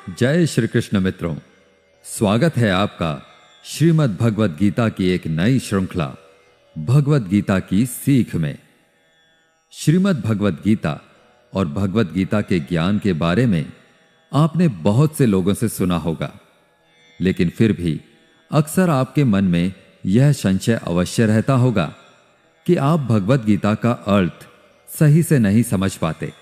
जय श्री कृष्ण मित्रों, स्वागत है आपका श्रीमद् भगवद गीता की एक नई श्रृंखला भगवद गीता की सीख में। श्रीमद् भगवद गीता और भगवद गीता के ज्ञान के बारे में आपने बहुत से लोगों से सुना होगा, लेकिन फिर भी अक्सर आपके मन में यह संशय अवश्य रहता होगा कि आप भगवद गीता का अर्थ सही से नहीं समझ पाते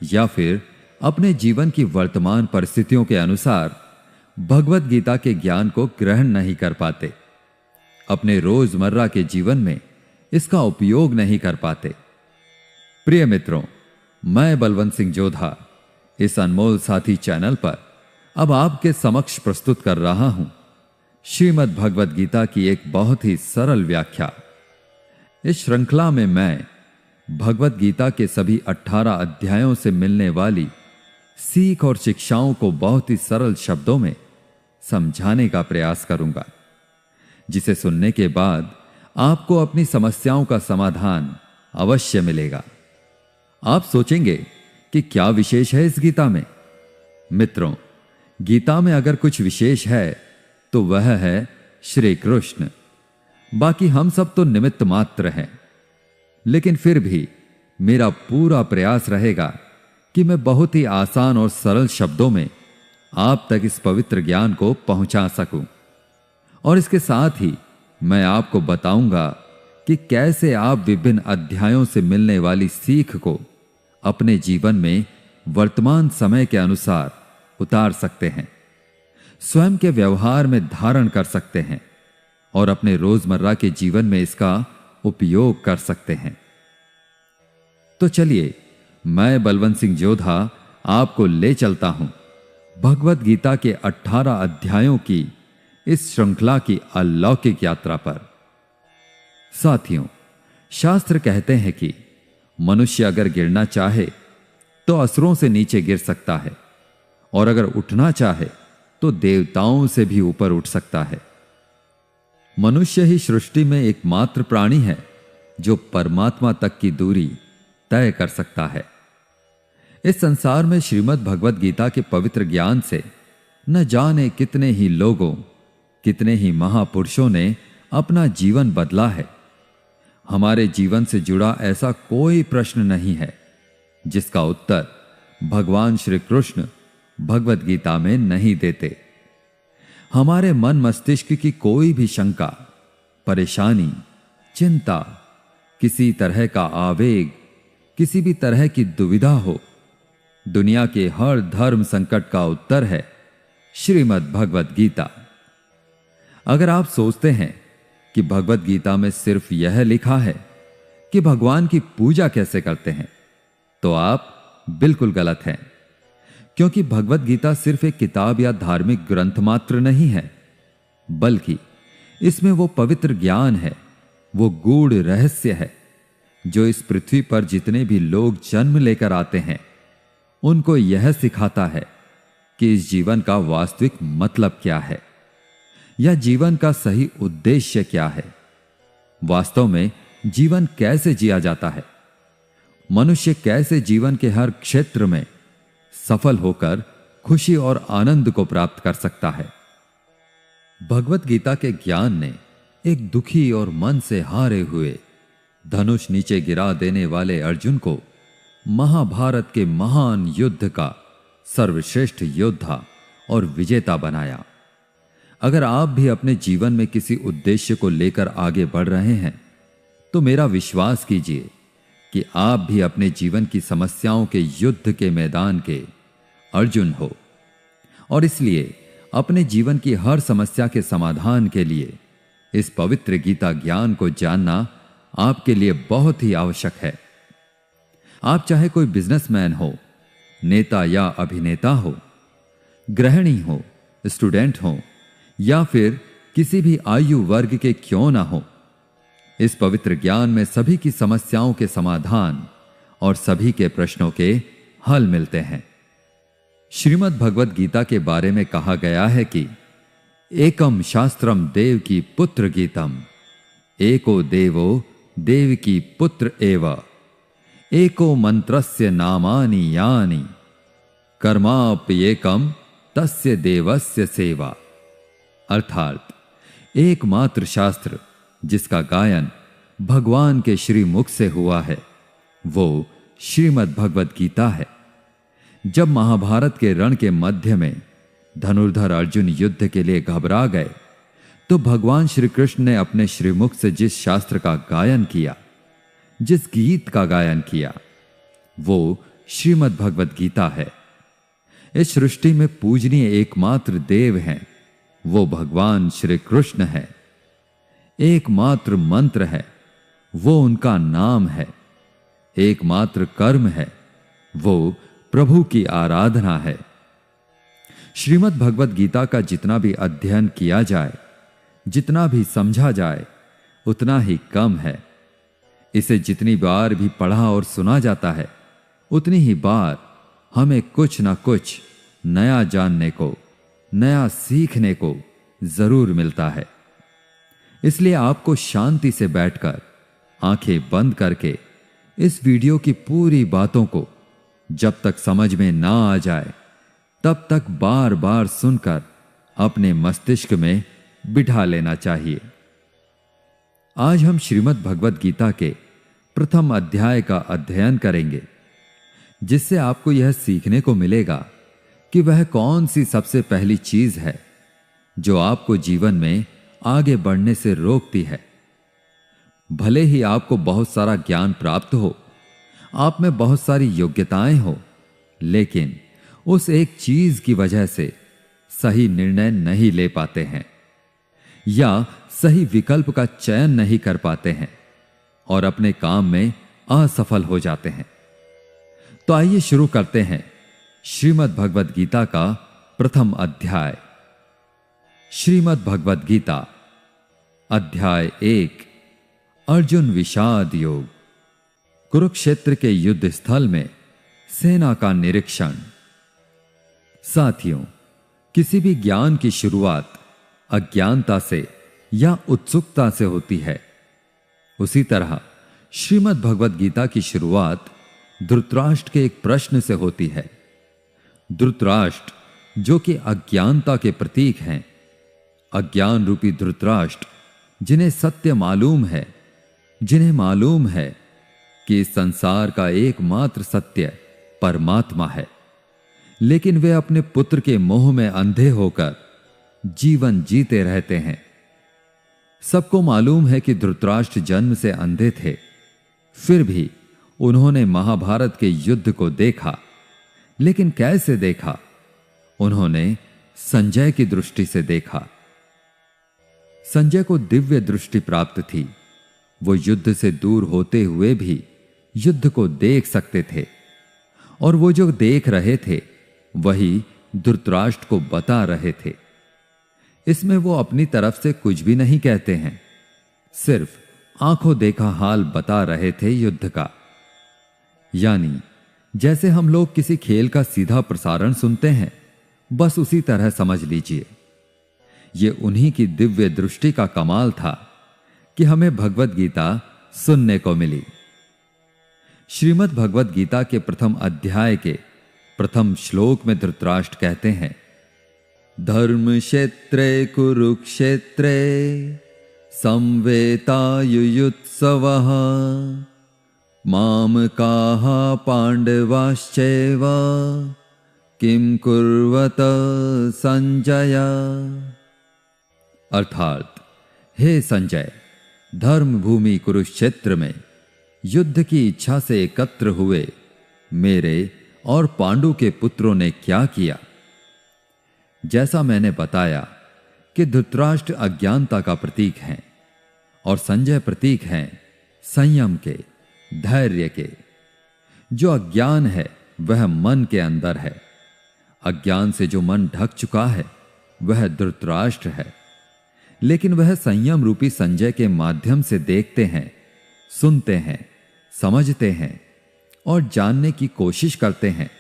या फिर अपने जीवन की वर्तमान परिस्थितियों के अनुसार भगवद गीता के ज्ञान को ग्रहण नहीं कर पाते, अपने रोजमर्रा के जीवन में इसका उपयोग नहीं कर पाते। प्रिय मित्रों, मैं बलवंत सिंह जोधा इस अनमोल साथी चैनल पर अब आपके समक्ष प्रस्तुत कर रहा हूं श्रीमद् भगवद गीता की एक बहुत ही सरल व्याख्या। इस श्रृंखला में मैं भगवद गीता के सभी 18 अध्यायों से मिलने वाली सीख और शिक्षाओं को बहुत ही सरल शब्दों में समझाने का प्रयास करूंगा, जिसे सुनने के बाद आपको अपनी समस्याओं का समाधान अवश्य मिलेगा। आप सोचेंगे कि क्या विशेष है इस गीता में? मित्रों, गीता में अगर कुछ विशेष है तो वह है श्री कृष्ण। बाकी हम सब तो निमित्त मात्र हैं, लेकिन फिर भी मेरा पूरा प्रयास रहेगा कि मैं बहुत ही आसान और सरल शब्दों में आप तक इस पवित्र ज्ञान को पहुंचा सकूं। और इसके साथ ही मैं आपको बताऊंगा कि कैसे आप विभिन्न अध्यायों से मिलने वाली सीख को अपने जीवन में वर्तमान समय के अनुसार उतार सकते हैं, स्वयं के व्यवहार में धारण कर सकते हैं और अपने रोजमर्रा के जीवन में इसका उपयोग कर सकते हैं। तो चलिए, मैं बलवंत सिंह जोधा आपको ले चलता हूं भगवद गीता के 18 अध्यायों की इस श्रृंखला की अलौकिक यात्रा पर। साथियों, शास्त्र कहते हैं कि मनुष्य अगर गिरना चाहे तो असुरों से नीचे गिर सकता है, और अगर उठना चाहे तो देवताओं से भी ऊपर उठ सकता है। मनुष्य ही सृष्टि में एकमात्र प्राणी है जो परमात्मा तक की दूरी तय कर सकता है। इस संसार में श्रीमद् भगवद गीता के पवित्र ज्ञान से न जाने कितने ही लोगों, कितने ही महापुरुषों ने अपना जीवन बदला है। हमारे जीवन से जुड़ा ऐसा कोई प्रश्न नहीं है जिसका उत्तर भगवान श्री कृष्ण भगवद गीता में नहीं देते। हमारे मन मस्तिष्क की कोई भी शंका, परेशानी, चिंता, किसी तरह का आवेग, किसी भी तरह की दुविधा हो, दुनिया के हर धर्म संकट का उत्तर है श्रीमद् भगवद गीता। अगर आप सोचते हैं कि भगवद गीता में सिर्फ यह लिखा है कि भगवान की पूजा कैसे करते हैं, तो आप बिल्कुल गलत हैं, क्योंकि भगवद गीता सिर्फ एक किताब या धार्मिक ग्रंथ मात्र नहीं है, बल्कि इसमें वो पवित्र ज्ञान है, वो गूढ़ रहस्य है जो इस पृथ्वी पर जितने भी लोग जन्म लेकर आते हैं उनको यह सिखाता है कि इस जीवन का वास्तविक मतलब क्या है, या जीवन का सही उद्देश्य क्या है, वास्तव में जीवन कैसे जिया जाता है, मनुष्य कैसे जीवन के हर क्षेत्र में सफल होकर खुशी और आनंद को प्राप्त कर सकता है। भगवद गीता के ज्ञान ने एक दुखी और मन से हारे हुए, धनुष नीचे गिरा देने वाले अर्जुन को महाभारत के महान युद्ध का सर्वश्रेष्ठ योद्धा और विजेता बनाया। अगर आप भी अपने जीवन में किसी उद्देश्य को लेकर आगे बढ़ रहे हैं, तो मेरा विश्वास कीजिए कि आप भी अपने जीवन की समस्याओं के युद्ध के मैदान के अर्जुन हो, और इसलिए अपने जीवन की हर समस्या के समाधान के लिए इस पवित्र गीता ज्ञान को जानना आपके लिए बहुत ही आवश्यक है। आप चाहे कोई बिजनेसमैन हो, नेता या अभिनेता हो, गृहिणी हो, स्टूडेंट हो, या फिर किसी भी आयु वर्ग के क्यों ना हो, इस पवित्र ज्ञान में सभी की समस्याओं के समाधान और सभी के प्रश्नों के हल मिलते हैं। श्रीमद् भगवद गीता के बारे में कहा गया है कि एकम शास्त्रम देव की पुत्र गीतम, एको देवो देव की पुत्र एव, एको मंत्रस्य नामानि यानि, कर्माप्येकम तस्य देवस्य सेवा। अर्थात एकमात्र शास्त्र जिसका गायन भगवान के श्रीमुख से हुआ है वो श्रीमद् भगवद गीता है। जब महाभारत के रण के मध्य में धनुर्धर अर्जुन युद्ध के लिए घबरा गए तो भगवान श्री कृष्ण ने अपने श्रीमुख से जिस शास्त्र का गायन किया, जिस गीत का गायन किया, वो श्रीमद् भगवद गीता है। इस सृष्टि में पूजनीय एकमात्र देव हैं, वो भगवान श्री कृष्ण है। एकमात्र मंत्र है, वो उनका नाम है। एकमात्र कर्म है, वो प्रभु की आराधना है। श्रीमद् भगवद गीता का जितना भी अध्ययन किया जाए, जितना भी समझा जाए, उतना ही कम है। इसे जितनी बार भी पढ़ा और सुना जाता है, उतनी ही बार हमें कुछ ना कुछ नया जानने को, नया सीखने को जरूर मिलता है। इसलिए आपको शांति से बैठकर आंखें बंद करके इस वीडियो की पूरी बातों को जब तक समझ में ना आ जाए तब तक बार बार सुनकर अपने मस्तिष्क में बिठा लेना चाहिए। आज हम श्रीमद् भगवद गीता के प्रथम अध्याय का अध्ययन करेंगे, जिससे आपको यह सीखने को मिलेगा कि वह कौन सी सबसे पहली चीज है जो आपको जीवन में आगे बढ़ने से रोकती है। भले ही आपको बहुत सारा ज्ञान प्राप्त हो, आप में बहुत सारी योग्यताएं हो, लेकिन उस एक चीज की वजह से सही निर्णय नहीं ले पाते हैं या सही विकल्प का चयन नहीं कर पाते हैं और अपने काम में असफल हो जाते हैं। तो आइए शुरू करते हैं श्रीमद् भगवद गीता का प्रथम अध्याय। श्रीमद् भगवद गीता अध्याय 1, अर्जुन विषाद योग। कुरुक्षेत्र के युद्ध स्थल में सेना का निरीक्षण। साथियों, किसी भी ज्ञान की शुरुआत अज्ञानता से या उत्सुकता से होती है। उसी तरह श्रीमद् भगवद गीता की शुरुआत धृतराष्ट्र के एक प्रश्न से होती है। धृतराष्ट्र जो कि अज्ञानता के प्रतीक हैं, अज्ञान रूपी धृतराष्ट्र जिन्हें सत्य मालूम है, जिन्हें मालूम है कि इस संसार का एकमात्र सत्य परमात्मा है, लेकिन वे अपने पुत्र के मोह में अंधे होकर जीवन जीते रहते हैं। सबको मालूम है कि धृतराष्ट्र जन्म से अंधे थे, फिर भी उन्होंने महाभारत के युद्ध को देखा। लेकिन कैसे देखा? उन्होंने संजय की दृष्टि से देखा। संजय को दिव्य दृष्टि प्राप्त थी। वो युद्ध से दूर होते हुए भी युद्ध को देख सकते थे, और वो जो देख रहे थे वही धृतराष्ट्र को बता रहे थे। इसमें वो अपनी तरफ से कुछ भी नहीं कहते हैं, सिर्फ आंखों देखा हाल बता रहे थे युद्ध का। यानी जैसे हम लोग किसी खेल का सीधा प्रसारण सुनते हैं, बस उसी तरह समझ लीजिए। ये उन्हीं की दिव्य दृष्टि का कमाल था कि हमें भगवद गीता सुनने को मिली। श्रीमद् भगवद गीता के प्रथम अध्याय के प्रथम श्लोक में धृतराष्ट्र कहते हैं, धर्म क्षेत्रे कुरुक्षेत्रे संवेतायुयुत्सवः मामकाः पांडवाश्चैव किम कुर्वत संजय। अर्थात, हे संजय, धर्म भूमि कुरुक्षेत्र में युद्ध की इच्छा से एकत्र हुए मेरे और पांडु के पुत्रों ने क्या किया। जैसा मैंने बताया कि धृतराष्ट्र अज्ञानता का प्रतीक हैं और संजय प्रतीक हैं संयम के, धैर्य के। जो अज्ञान है वह मन के अंदर है। अज्ञान से जो मन ढक चुका है वह धृतराष्ट्र है, लेकिन वह संयम रूपी संजय के माध्यम से देखते हैं, सुनते हैं, समझते हैं और जानने की कोशिश करते हैं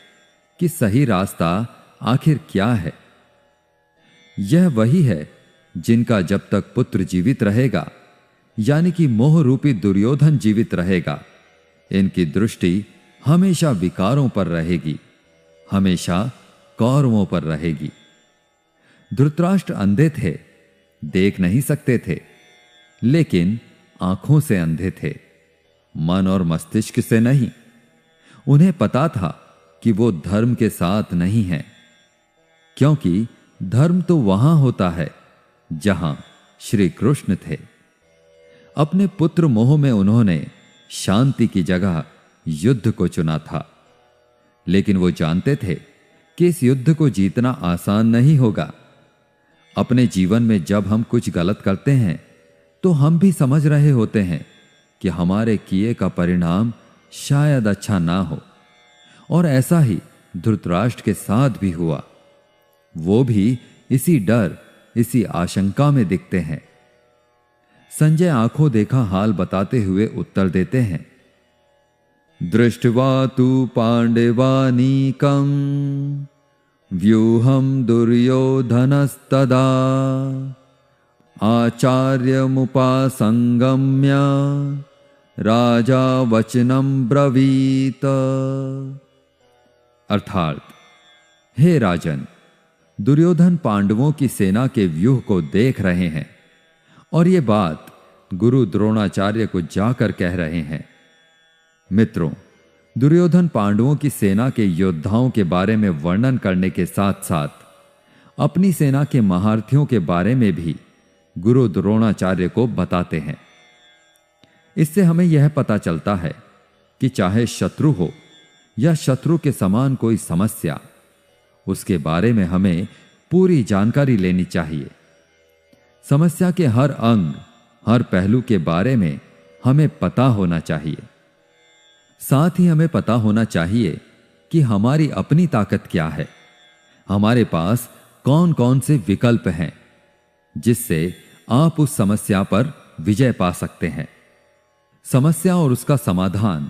कि सही रास्ता आखिर क्या है। यह वही है जिनका जब तक पुत्र जीवित रहेगा, यानी कि मोह रूपी दुर्योधन जीवित रहेगा, इनकी दृष्टि हमेशा विकारों पर रहेगी, हमेशा कौरवों पर रहेगी। धृतराष्ट्र अंधे थे, देख नहीं सकते थे, लेकिन आंखों से अंधे थे, मन और मस्तिष्क से नहीं। उन्हें पता था कि वो धर्म के साथ नहीं है, क्योंकि धर्म तो वहां होता है जहां श्री कृष्ण थे। अपने पुत्र मोह में उन्होंने शांति की जगह युद्ध को चुना था, लेकिन वो जानते थे कि इस युद्ध को जीतना आसान नहीं होगा। अपने जीवन में जब हम कुछ गलत करते हैं तो हम भी समझ रहे होते हैं कि हमारे किए का परिणाम शायद अच्छा ना हो, और ऐसा ही धृतराष्ट्र के साथ भी हुआ। वो भी इसी डर, इसी आशंका में दिखते हैं। संजय आंखों देखा हाल बताते हुए उत्तर देते हैं, दृष्ट्वा तु पांडवानीकं व्यूहं दुर्योधनस्तदा आचार्यमुपासंगम्य राजा वचनं ब्रवीत। अर्थात, हे राजन, दुर्योधन पांडवों की सेना के व्यूह को देख रहे हैं और ये बात गुरु द्रोणाचार्य को जाकर कह रहे हैं। मित्रों, दुर्योधन पांडवों की सेना के योद्धाओं के बारे में वर्णन करने के साथ साथ अपनी सेना के महारथियों के बारे में भी गुरु द्रोणाचार्य को बताते हैं। इससे हमें यह पता चलता है कि चाहे शत्रु हो या शत्रु के समान कोई समस्या, उसके बारे में हमें पूरी जानकारी लेनी चाहिए। समस्या के हर अंग, हर पहलू के बारे में हमें पता होना चाहिए। साथ ही हमें पता होना चाहिए कि हमारी अपनी ताकत क्या है, हमारे पास कौन कौन से विकल्प हैं जिससे आप उस समस्या पर विजय पा सकते हैं। समस्या और उसका समाधान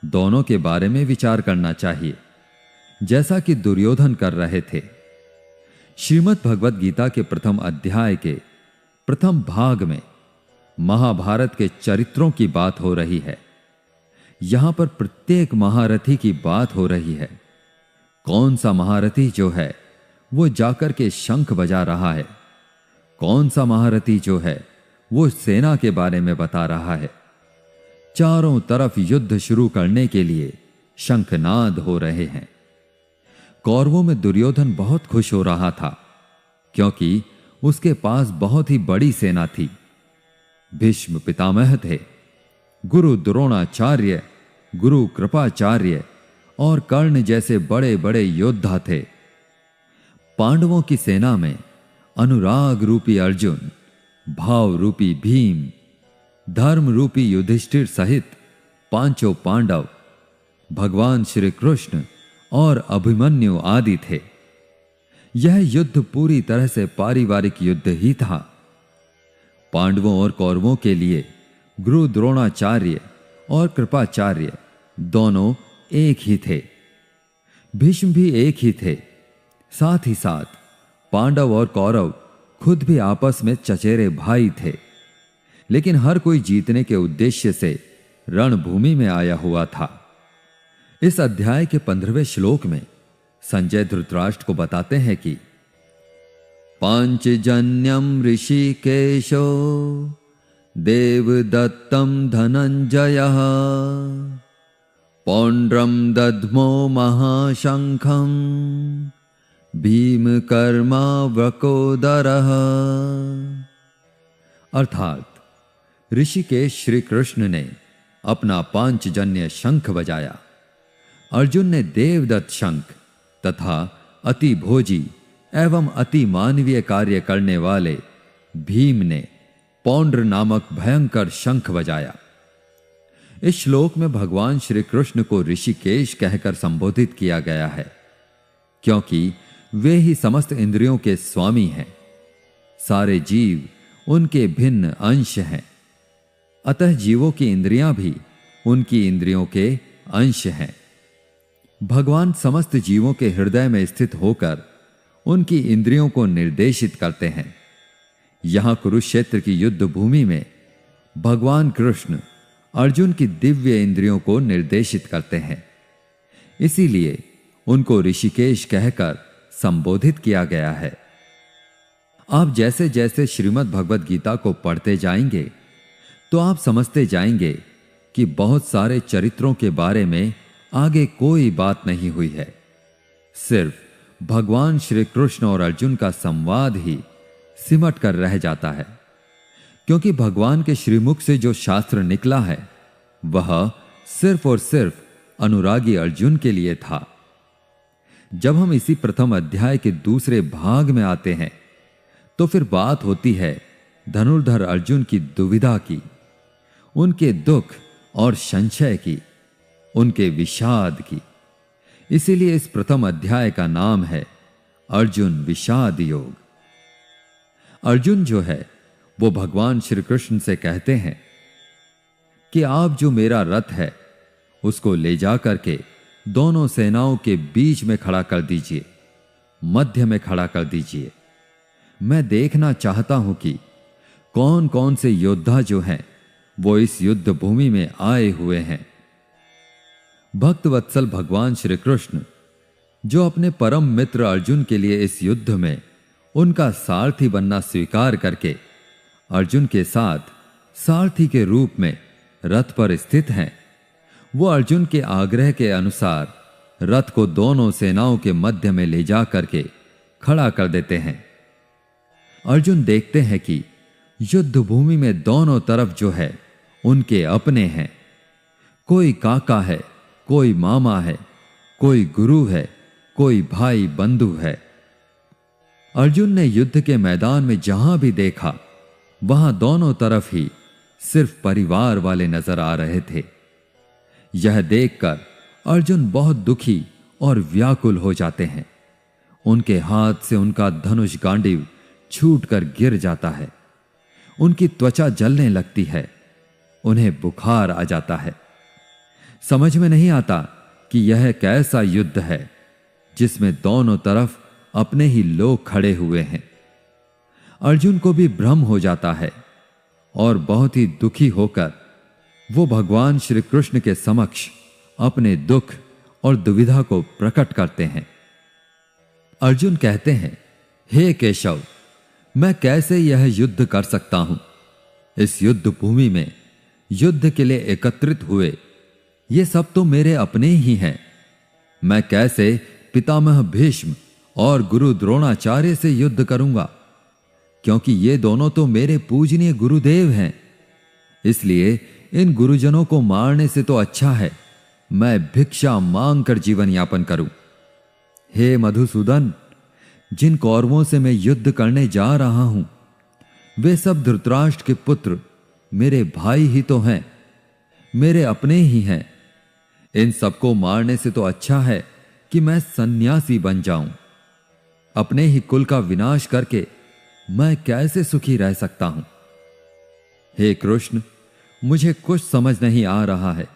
दोनों के बारे में विचार करना चाहिए, जैसा कि दुर्योधन कर रहे थे। श्रीमद् भगवद गीता के प्रथम अध्याय के प्रथम भाग में महाभारत के चरित्रों की बात हो रही है। यहां पर प्रत्येक महारथी की बात हो रही है। कौन सा महारथी जो है वो जाकर के शंख बजा रहा है, कौन सा महारथी जो है वो सेना के बारे में बता रहा है। चारों तरफ युद्ध शुरू करने के लिए शंखनाद हो रहे हैं। कौरवों में दुर्योधन बहुत खुश हो रहा था, क्योंकि उसके पास बहुत ही बड़ी सेना थी। भीष्म पितामह थे, गुरु द्रोणाचार्य, गुरु कृपाचार्य और कर्ण जैसे बड़े बड़े योद्धा थे। पांडवों की सेना में अनुराग रूपी अर्जुन, भाव रूपी भीम, धर्म रूपी युधिष्ठिर सहित पांचों पांडव, भगवान श्री कृष्ण और अभिमन्यु आदि थे। यह युद्ध पूरी तरह से पारिवारिक युद्ध ही था। पांडवों और कौरवों के लिए गुरु द्रोणाचार्य और कृपाचार्य दोनों एक ही थे। भीष्म भी एक ही थे। साथ ही साथ पांडव और कौरव खुद भी आपस में चचेरे भाई थे। लेकिन हर कोई जीतने के उद्देश्य से रणभूमि में आया हुआ था। इस अध्याय के 15वें श्लोक में संजय धृतराष्ट्र को बताते हैं कि पांचजन्यम ऋषिकेशो देवदत्तम धनंजयः पौंड्रम दध्मो महाशंखम भीमकर्मा वृकोदरः। अर्थात ऋषिकेश श्री कृष्ण ने अपना पांचजन्य शंख बजाया, अर्जुन ने देवदत्त शंख तथा अति भोजी एवं अति मानवीय कार्य करने वाले भीम ने पौंड्र नामक भयंकर शंख बजाया। इस श्लोक में भगवान श्री कृष्ण को ऋषिकेश कहकर संबोधित किया गया है, क्योंकि वे ही समस्त इंद्रियों के स्वामी हैं। सारे जीव उनके भिन्न अंश हैं, अतः जीवों की इंद्रियां भी उनकी इंद्रियों के अंश हैं। भगवान समस्त जीवों के हृदय में स्थित होकर उनकी इंद्रियों को निर्देशित करते हैं। यहां कुरुक्षेत्र की युद्ध भूमि में भगवान कृष्ण अर्जुन की दिव्य इंद्रियों को निर्देशित करते हैं। इसीलिए उनको ऋषिकेश कहकर संबोधित किया गया है। आप जैसे जैसे श्रीमद् भगवद गीता को पढ़ते जाएंगे तो आप समझते जाएंगे कि बहुत सारे चरित्रों के बारे में आगे कोई बात नहीं हुई है। सिर्फ भगवान श्री कृष्ण और अर्जुन का संवाद ही सिमट कर रह जाता है, क्योंकि भगवान के श्रीमुख से जो शास्त्र निकला है वह सिर्फ और सिर्फ अनुरागी अर्जुन के लिए था। जब हम इसी प्रथम अध्याय के दूसरे भाग में आते हैं तो फिर बात होती है धनुर्धर अर्जुन की दुविधा की, उनके दुख और संशय की, उनके विषाद की। इसीलिए इस प्रथम अध्याय का नाम है अर्जुन विषाद योग। अर्जुन जो है वो भगवान श्री कृष्ण से कहते हैं कि आप जो मेरा रथ है उसको ले जा करके दोनों सेनाओं के बीच में खड़ा कर दीजिए, मध्य में खड़ा कर दीजिए। मैं देखना चाहता हूं कि कौन कौन से योद्धा जो हैं वो इस युद्ध भूमि में आए हुए हैं। भक्त वत्सल भगवान श्री कृष्ण जो अपने परम मित्र अर्जुन के लिए इस युद्ध में उनका सारथी बनना स्वीकार करके अर्जुन के साथ सारथी के रूप में रथ पर स्थित हैं, वो अर्जुन के आग्रह के अनुसार रथ को दोनों सेनाओं के मध्य में ले जा करके खड़ा कर देते हैं। अर्जुन देखते हैं कि युद्ध भूमि में दोनों तरफ जो है उनके अपने हैं। कोई काका है, कोई मामा है, कोई गुरु है, कोई भाई बंधु है। अर्जुन ने युद्ध के मैदान में जहां भी देखा वहां दोनों तरफ ही सिर्फ परिवार वाले नजर आ रहे थे। यह देखकर अर्जुन बहुत दुखी और व्याकुल हो जाते हैं। उनके हाथ से उनका धनुष गांडीव छूटकर गिर जाता है। उनकी त्वचा जलने लगती है, उन्हें बुखार आ जाता है। समझ में नहीं आता कि यह कैसा युद्ध है जिसमें दोनों तरफ अपने ही लोग खड़े हुए हैं। अर्जुन को भी भ्रम हो जाता है और बहुत ही दुखी होकर वो भगवान श्री कृष्ण के समक्ष अपने दुख और दुविधा को प्रकट करते हैं। अर्जुन कहते हैं, हे केशव, मैं कैसे यह युद्ध कर सकता हूं? इस युद्ध भूमि में युद्ध के लिए एकत्रित हुए ये सब तो मेरे अपने ही हैं। मैं कैसे पितामह भीष्म और गुरु द्रोणाचार्य से युद्ध करूंगा, क्योंकि ये दोनों तो मेरे पूजनीय गुरुदेव हैं। इसलिए इन गुरुजनों को मारने से तो अच्छा है मैं भिक्षा मांगकर जीवन यापन करूं। हे मधुसूदन, जिन कौरवों से मैं युद्ध करने जा रहा हूं वे सब धृतराष्ट्र के पुत्र मेरे भाई ही तो हैं, मेरे अपने ही हैं। इन सबको मारने से तो अच्छा है कि मैं सन्यासी बन जाऊं। अपने ही कुल का विनाश करके मैं कैसे सुखी रह सकता हूं? हे कृष्ण, मुझे कुछ समझ नहीं आ रहा है।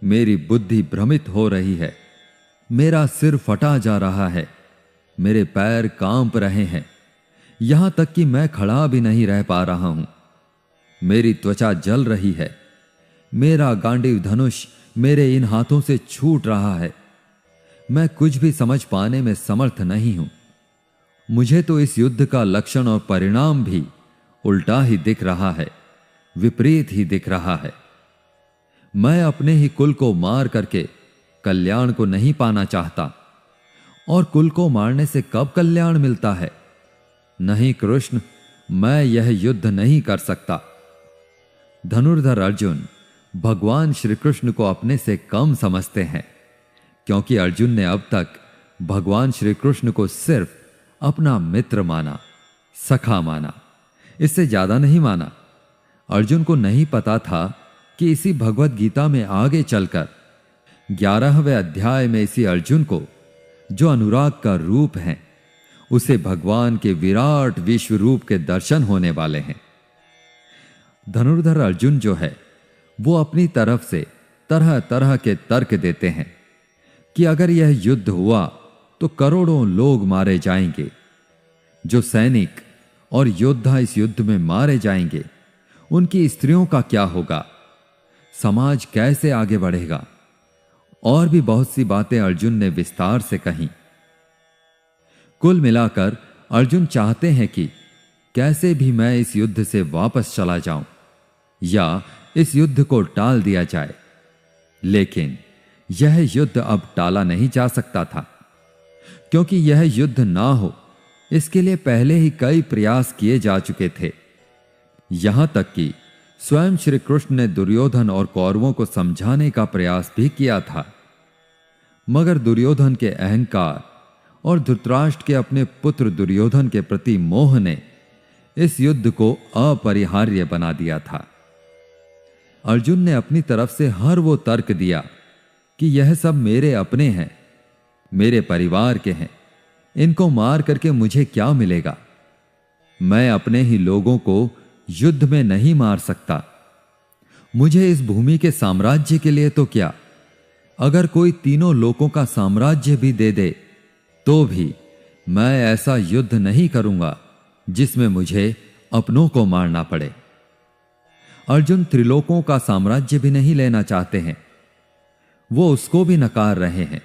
मेरी बुद्धि भ्रमित हो रही है, मेरा सिर फटा जा रहा है, मेरे पैर कांप रहे हैं, यहां तक कि मैं खड़ा भी नहीं रह पा रहा हूं। मेरी त्वचा जल रही है, मेरा गांडीव धनुष मेरे इन हाथों से छूट रहा है। मैं कुछ भी समझ पाने में समर्थ नहीं हूं। मुझे तो इस युद्ध का लक्षण और परिणाम भी उल्टा ही दिख रहा है, विपरीत ही दिख रहा है। मैं अपने ही कुल को मार करके कल्याण को नहीं पाना चाहता, और कुल को मारने से कब कल्याण मिलता है? नहीं कृष्ण, मैं यह युद्ध नहीं कर सकता। धनुर्धर अर्जुन भगवान श्री कृष्ण को अपने से कम समझते हैं, क्योंकि अर्जुन ने अब तक भगवान श्री कृष्ण को सिर्फ अपना मित्र माना, सखा माना, इससे ज्यादा नहीं माना। अर्जुन को नहीं पता था कि इसी भगवत गीता में आगे चलकर 11वें अध्याय में इसी अर्जुन को, जो अनुराग का रूप है, उसे भगवान के विराट विश्व रूप के दर्शन होने वाले हैं। धनुर्धर अर्जुन जो है वो अपनी तरफ से तरह तरह के तर्क देते हैं कि अगर यह युद्ध हुआ तो करोड़ों लोग मारे जाएंगे। जो सैनिक और योद्धा इस युद्ध में मारे जाएंगे उनकी स्त्रियों का क्या होगा? समाज कैसे आगे बढ़ेगा? और भी बहुत सी बातें अर्जुन ने विस्तार से कही। कुल मिलाकर अर्जुन चाहते हैं कि कैसे भी मैं इस युद्ध से वापस चला जाऊं या इस युद्ध को टाल दिया जाए, लेकिन यह युद्ध अब टाला नहीं जा सकता था, क्योंकि यह युद्ध ना हो इसके लिए पहले ही कई प्रयास किए जा चुके थे। यहां तक कि स्वयं श्री कृष्ण ने दुर्योधन और कौरवों को समझाने का प्रयास भी किया था, मगर दुर्योधन के अहंकार और धृतराष्ट्र के अपने पुत्र दुर्योधन के प्रति मोह ने इस युद्ध को अपरिहार्य बना दिया था। अर्जुन ने अपनी तरफ से हर वो तर्क दिया कि यह सब मेरे अपने हैं, मेरे परिवार के हैं, इनको मार करके मुझे क्या मिलेगा? मैं अपने ही लोगों को युद्ध में नहीं मार सकता। मुझे इस भूमि के साम्राज्य के लिए तो क्या, अगर कोई तीनों लोगों का साम्राज्य भी दे दे तो भी मैं ऐसा युद्ध नहीं करूंगा जिसमें मुझे अपनों को मारना पड़े। अर्जुन त्रिलोकों का साम्राज्य भी नहीं लेना चाहते हैं, वो उसको भी नकार रहे हैं।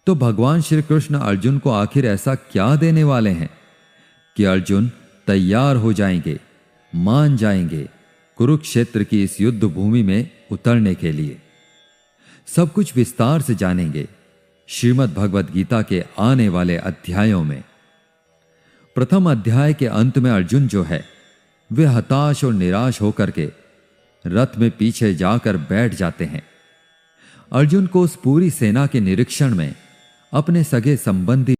तो भगवान श्री कृष्ण अर्जुन को आखिर ऐसा क्या देने वाले हैं कि अर्जुन तैयार हो जाएंगे, मान जाएंगे कुरुक्षेत्र की इस युद्ध भूमि में उतरने के लिए? सब कुछ विस्तार से जानेंगे श्रीमद् भगवद गीता के आने वाले अध्यायों में। प्रथम अध्याय के अंत में अर्जुन जो है वे हताश और निराश होकर के रथ में पीछे जाकर बैठ जाते हैं। अर्जुन को उस पूरी सेना के निरीक्षण में अपने सगे संबंधी